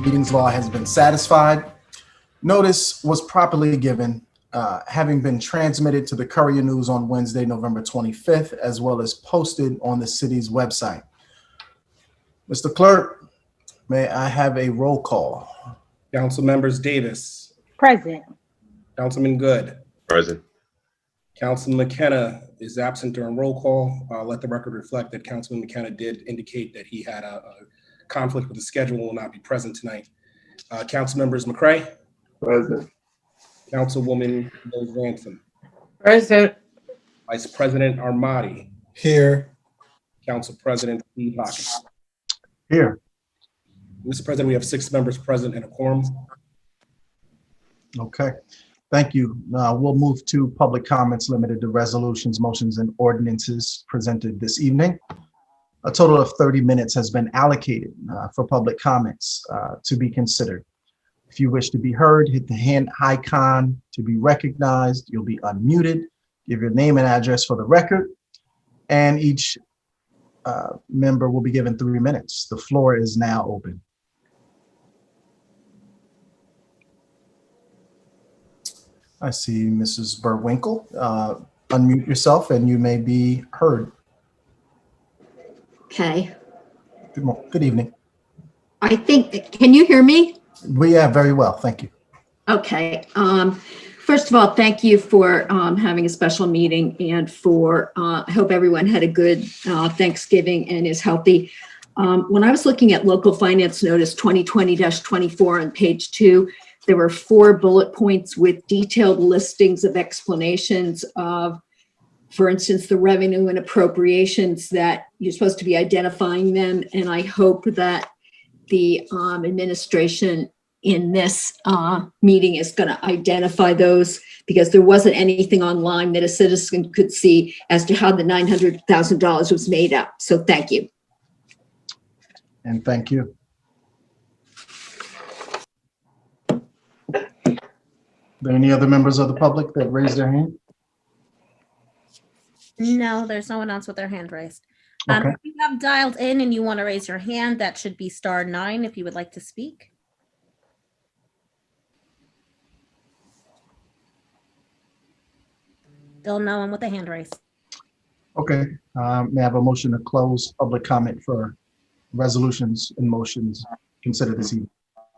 meetings law has been satisfied. Notice was properly given, having been transmitted to the Courier News on Wednesday, November 25th, as well as posted on the city's website. Mr. Clerk, may I have a roll call? Council members Davis. Present. Councilman Good. Present. Councilman McKenna is absent during roll call. Let the record reflect that Councilman McKenna did indicate that he had a conflict with the schedule and will not be present tonight. Council members McCray. Present. Councilwoman Rose Ransom. Present. Vice President Armati. Here. Council President Steve Hawkins. Here. Mr. President, we have 6 members present and a quorum. Okay, thank you. We'll move to public comments limited to resolutions, motions, and ordinances presented this evening. A total of 30 minutes has been allocated for public comments to be considered. If you wish to be heard, hit the hand icon to be recognized. You'll be unmuted. Give your name and address for the record, and each member will be given 3 minutes. The floor is now open. I see Mrs. Burwinkle. Unmute yourself and you may be heard. Okay. Good evening. I think, can you hear me? We are very well, thank you. Okay. First of all, thank you for having a special meeting and for, I hope everyone had a good Thanksgiving and is healthy. When I was looking at local finance notice 2020-24 on page 2, there were 4 bullet points with detailed listings of explanations of, for instance, the revenue and appropriations that you're supposed to be identifying them. And I hope that the administration in this meeting is going to identify those, because there wasn't anything online that a citizen could see as to how the $900,000 was made up. So thank you. And thank you. Are there any other members of the public that raised their hand? No, there's no one else with their hand raised. Okay. If you have dialed in and you want to raise your hand, that should be *9 if you would like to speak. Still no one with a hand raised. Okay. May I have a motion to close public comment for resolutions and motions considered this evening?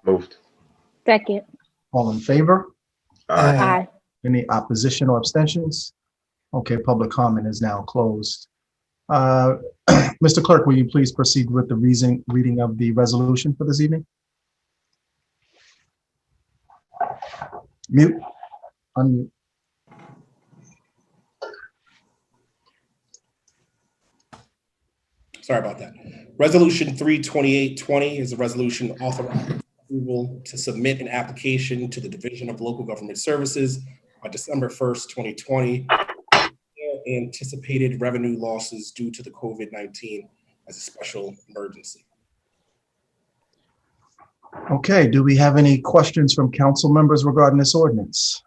Moved. Second. All in favor? Aye. Aye. Any opposition or abstentions? Okay, public comment is now closed. Mr. Clerk, will you please proceed with the reading of the resolution for this evening? Mute. Unmute. Sorry about that. Resolution 32820 is a resolution authorizing approval to submit an application to the Division of Local Government Services on December 1st, 2020, anticipated revenue losses due to the COVID-19 as a special emergency. Okay, do we have any questions from council members regarding this ordinance?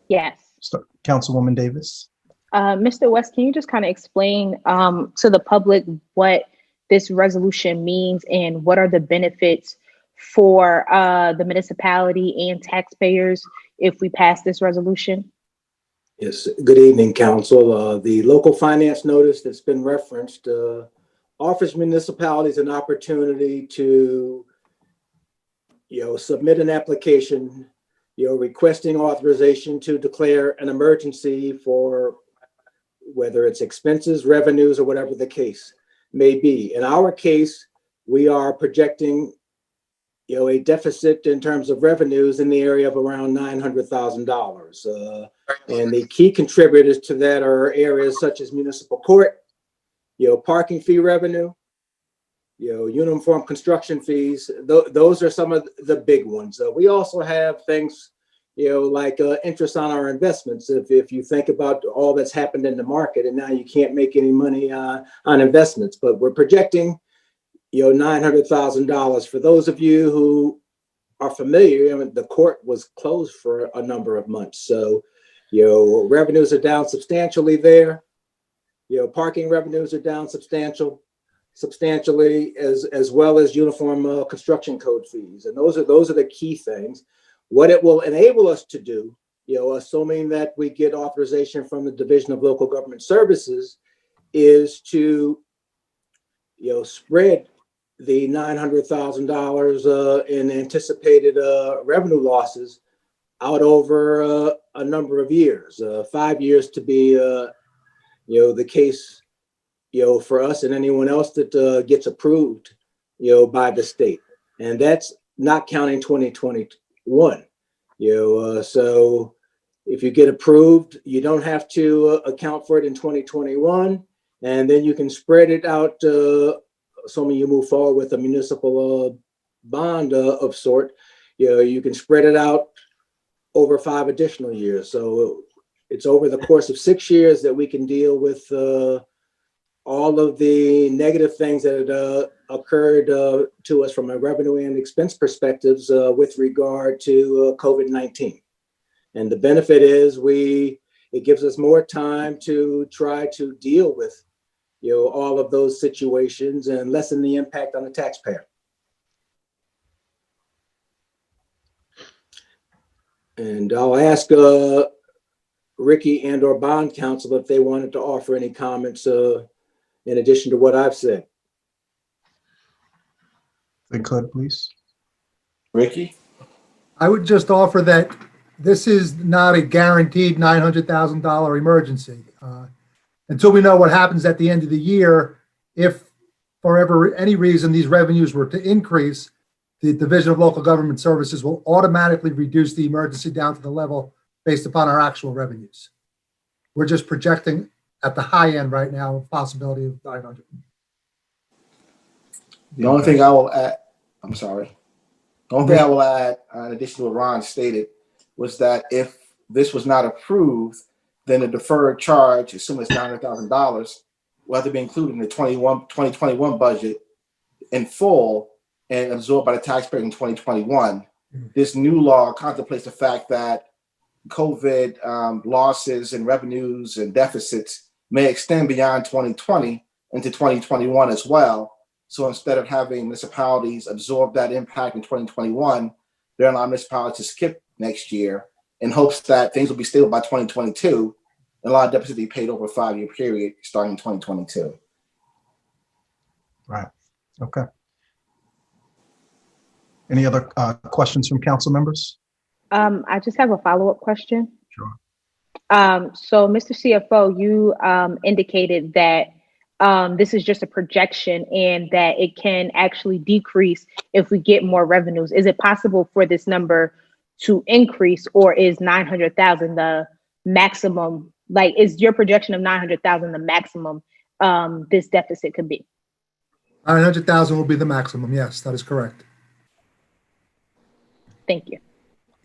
Yes. Councilwoman Davis. Mr. West, can you just kind of explain to the public what this resolution means and what are the benefits for the municipality and taxpayers if we pass this resolution? Yes. Good evening, Council. The local finance notice that's been referenced offers municipalities an opportunity to, submit an application, requesting authorization to declare an emergency for whether it's expenses, revenues, or whatever the case may be. In our case, we are projecting a deficit in terms of revenues in the area of around $900,000. And the key contributors to that are areas such as municipal court, parking fee revenue, uniform construction fees. Those are some of the big ones. We also have things, like interest on our investments. If you think about all that's happened in the market and now you can't make any money on investments, but we're projecting $900,000. For those of you who are familiar, the court was closed for a number of months. So, revenues are down substantially there. Parking revenues are down substantial. substantially, as well as uniform construction code fees. And those are the key things. What it will enable us to do, assuming that we get authorization from the Division of Local Government Services, is to, spread the $900,000 in anticipated revenue losses out over a number of years, 5 years to be, the case, for us and anyone else that gets approved, by the state. And that's not counting 2021. So if you get approved, you don't have to account for it in 2021, and then you can spread it out. Assuming you move forward with a municipal bond of sort, you can spread it out over 5 additional years. So it's over the course of 6 years that we can deal with all of the negative things that occurred to us from a revenue and expense perspectives with regard to COVID-19. And the benefit is it gives us more time to try to deal with all of those situations and lessen the impact on the taxpayer. And I'll ask Ricky and or bond counsel if they wanted to offer any comments in addition to what I've said. If they could, please. Ricky? I would just offer that this is not a guaranteed $900,000 emergency. Until we know what happens at the end of the year, if for any reason these revenues were to increase, the Division of Local Government Services will automatically reduce the emergency down to the level based upon our actual revenues. We're just projecting at the high end right now, a possibility of 900. The only thing I will add, I'm sorry. The only thing I will add, in addition to what Ron stated, was that if this was not approved, then the deferred charge, assuming it's $900,000, will have to be included in the 2021 budget in full and absorbed by the taxpayer in 2021. This new law contemplates the fact that COVID losses and revenues and deficits may extend beyond 2020 into 2021 as well. So instead of having municipalities absorb that impact in 2021, they're allowing municipalities to skip next year in hopes that things will be stable by 2022. And a lot of deficits be paid over a 5-year period starting in 2022. Right. Okay. Any other questions from council members? I just have a follow-up question. Sure. So, Mr. CFO, you indicated that this is just a projection and that it can actually decrease if we get more revenues. Is it possible for this number to increase, or is 900,000 the maximum? Like, is your projection of 900,000 the maximum this deficit could be? 900,000 will be the maximum. Yes, that is correct. Thank you.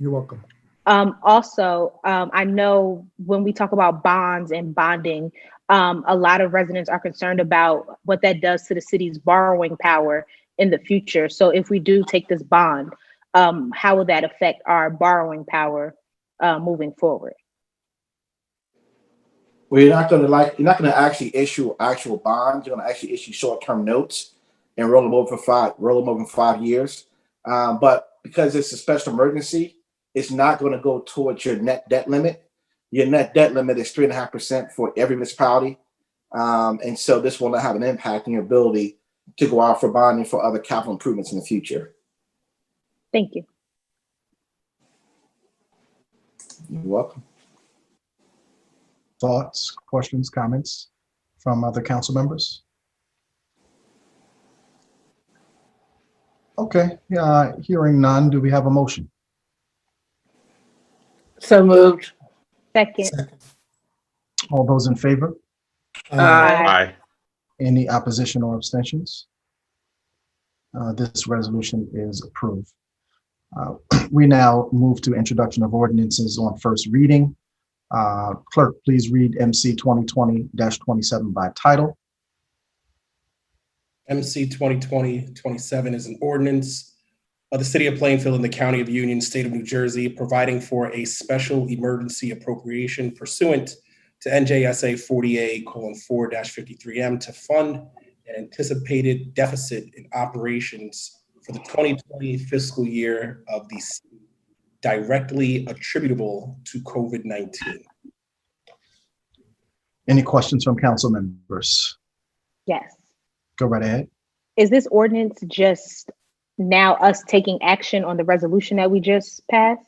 You're welcome. Also, I know when we talk about bonds and bonding, a lot of residents are concerned about what that does to the city's borrowing power in the future. So if we do take this bond, how will that affect our borrowing power moving forward? Well, you're not going to actually issue actual bonds. You're going to actually issue short-term notes and roll them over for 5 years. But because it's a special emergency, it's not going to go towards your net debt limit. Your net debt limit is 3.5% for every municipality. And so this will not have an impact on your ability to go out for bonding for other capital improvements in the future. Thank you. You're welcome. Thoughts, questions, comments from other council members? Okay, hearing none, do we have a motion? So moved. Second. All those in favor? Aye. Any opposition or abstentions? This resolution is approved. We now move to introduction of ordinances on first reading. Clerk, please read MC 2020-27 by title. MC 2020-27 is an ordinance of the City of Plainfield and the County of Union, State of New Jersey, providing for a special emergency appropriation pursuant to NJSA 40A:4-53M to fund an anticipated deficit in operations for the 2020 fiscal year of the city directly attributable to COVID-19. Any questions from council members? Yes. Go right ahead. Is this ordinance just now us taking action on the resolution that we just passed?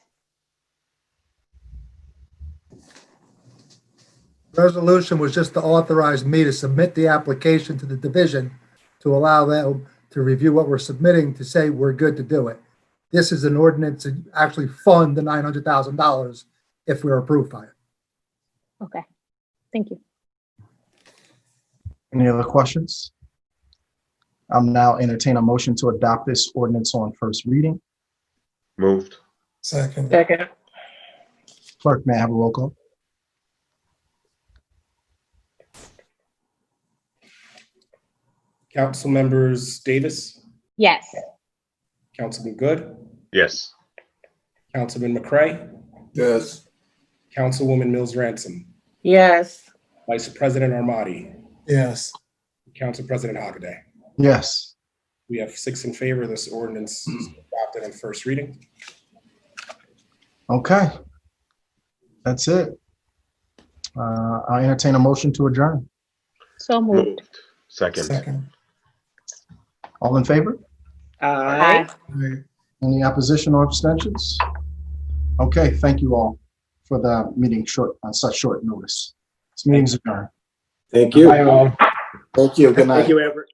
Resolution was just to authorize me to submit the application to the division to allow them to review what we're submitting to say we're good to do it. This is an ordinance to actually fund the $900,000 if we're approved by it. Okay, thank you. Any other questions? I'll now entertain a motion to adopt this ordinance on first reading. Moved. Second. Clerk, may I have a roll call? Council members Davis, Yes. Councilman Good, Yes. Councilman McCray, Yes. Councilwoman Mills Ransom, Yes. Vice President Armati, Yes. Council President Hockaday. Yes. We have 6 in favor. This ordinance is adopted on first reading. Okay. That's it. I entertain a motion to adjourn. So moved. Moved. Second. Second. All in favor? Aye. Any opposition or abstentions? Okay, thank you all for the meeting on such short notice. This meeting's adjourned. Thank you. Thank you. Good night. Thank you, Everett.